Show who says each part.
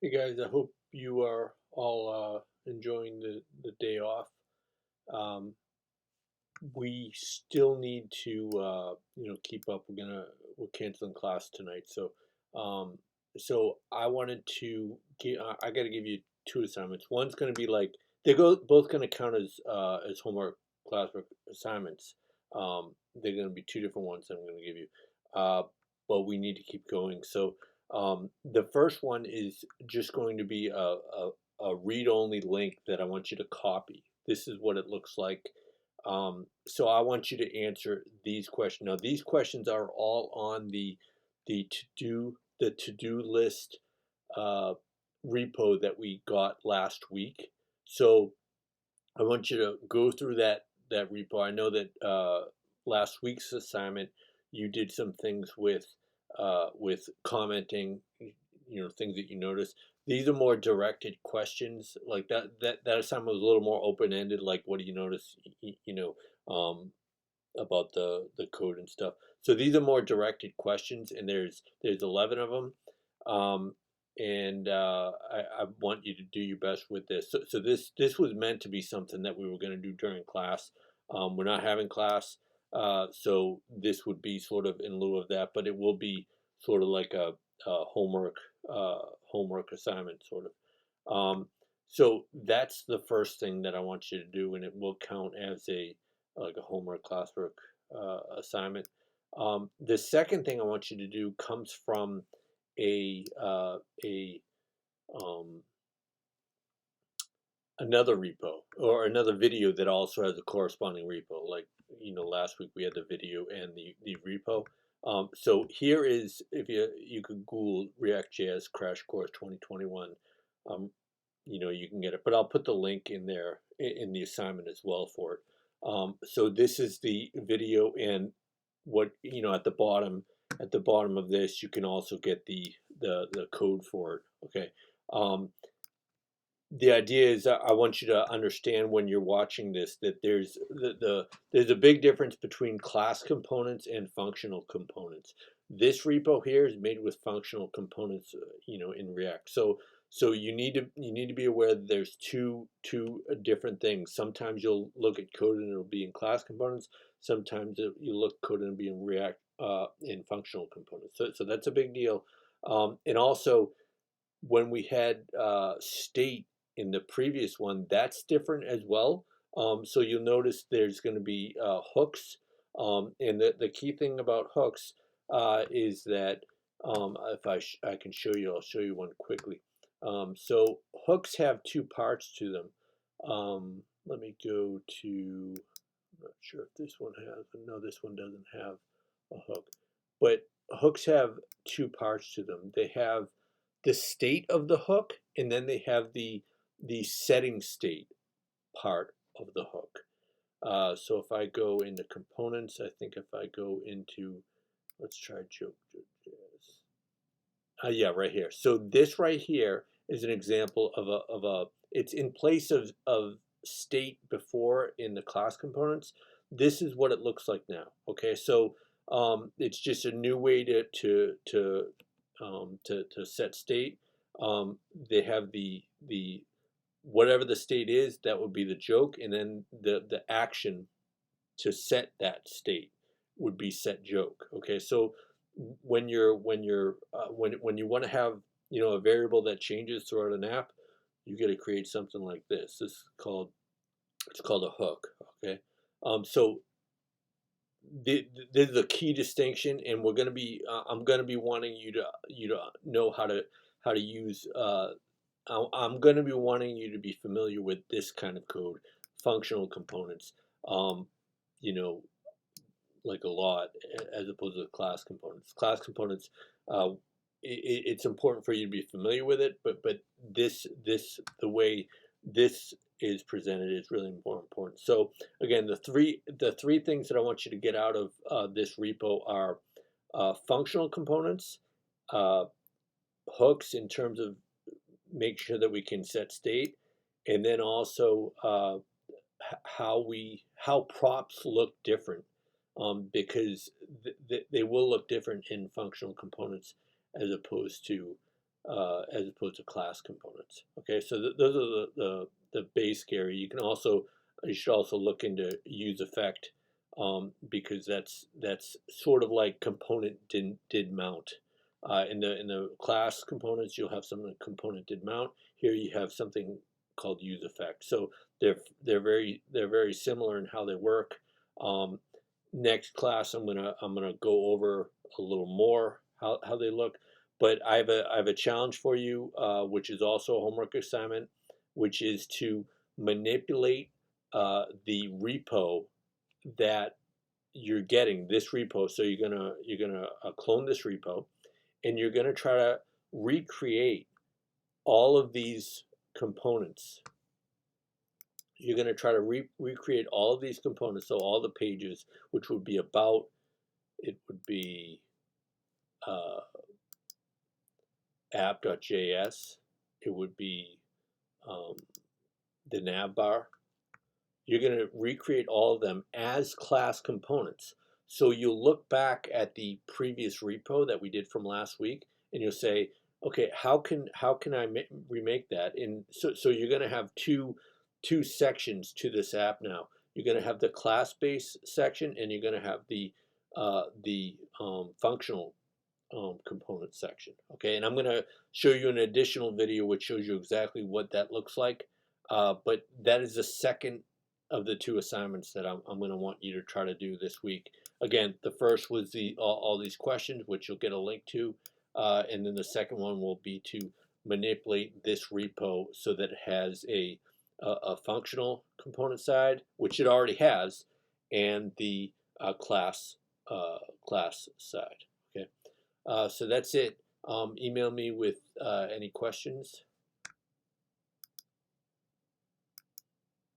Speaker 1: Hey guys, I hope you are all enjoying the day off. Um, we still need to keep up. We're canceling class tonight, um, so I wanted to give. I got to give you two assignments. One's going to be like both going to count as homework classwork assignments. They're going to be two different ones that I'm going to give you, uh, but we need to keep going. So the first one is just going to be a read-only link that I want you to copy. This is what it looks like. So I want you to answer these questions. Now, these questions are all on the to-do list uh, repo that we got last week. So I want you to go through that repo. I know that last week's assignment you did some things with commenting, things that you noticed. These are more directed questions. Like that assignment was a little more open ended. Like, what do you notice? Um, about the code and stuff. So these are more directed questions, and there's 11 of them. And I want you to do your best with this. So this was meant to be something that we were going to do during class. We're not having class, so this would be sort of in lieu of that, but it will be sort of like a homework assignment, sort of. So that's the first thing that I want you to do, and it will count as a like a homework classwork assignment. The second thing I want you to do comes from a um, another repo or another video that also has a corresponding repo. Like last week we had the video and the repo. So here is, if you could Google React.js Crash Course 2021. Um, you can get it, but I'll put the link in there in the assignment as well for it. So this is the video, and what at the bottom of this you can also get the code for it. Okay. um, the idea is I want you to understand when you're watching this that there's a big difference between class components and functional components. This repo here is made with functional components, in React. So you need to be aware that there's two different things. Sometimes you'll look at code and it'll be in class components. Sometimes you look code and it'll be in React in functional components. So that's a big deal. And also, when we had state in the previous one, that's different as well. So you'll notice there's going to be hooks. And the key thing about hooks is that if I can show you, I'll show you one quickly. So hooks have two parts to them. Let me go to, I'm not sure if this one has, no, this one doesn't have a hook. But hooks have two parts to them. They have the state of the hook, and then they have the setting state part of the hook. So if I go into components, I think if I go into, let's try joke. Yeah, right here. So this right here is an example of a it's in place of state before in the class components. This is what it looks like now. Okay, so it's just a new way to set state. They have the whatever the state is, that would be the joke, and then the action to set that state would be set joke. Okay, so when you want to have a variable that changes throughout an app, you got to create something like this. It's called a hook. Okay, so this is a key distinction, and I'm gonna be wanting you to know how to use. I'm gonna be wanting you to be familiar with this kind of code, functional components. Um, you know, like a lot, as opposed to class components. Class components, uh, it's important for you to be familiar with it, but the way this is presented is really more important. So again, the three things that I want you to get out of this repo are functional components, uh, hooks in terms of make sure that we can set state, and then also how props look different, because they will look different in functional components as opposed to as opposed to class components. Okay, so those are the base area. You should also look into use effect, because that's sort of like component did mount. In the class components, you'll have something like component did mount. Here you have something called use effect. So they're very similar in how they work. Um, Next class, I'm gonna go over a little more how they look. But I have a challenge for you, which is also a homework assignment, which is to manipulate the repo that you're getting, this repo. So you're gonna clone this repo, and you're gonna try to recreate all of these components. You're going to try to recreate all of these components, so all the pages, which would be about, it would be uh, app.js, it would be um, the navbar. You're going to recreate all of them as class components. So you'll look back at the previous repo that we did from last week, and you'll say, okay, how can I remake that? And so you're going to have two sections to this app now. You're going to have the class-based section, and you're going to have the functional component section. Okay, and I'm going to show you an additional video which shows you exactly what that looks like. But that is the second of the two assignments that I'm going to want you to try to do this week. Again, the first was all these questions, which you'll get a link to, and then the second one will be to manipulate this repo so that it has a functional component side, which it already has, and the class side. Okay. So that's it. Email me with any questions.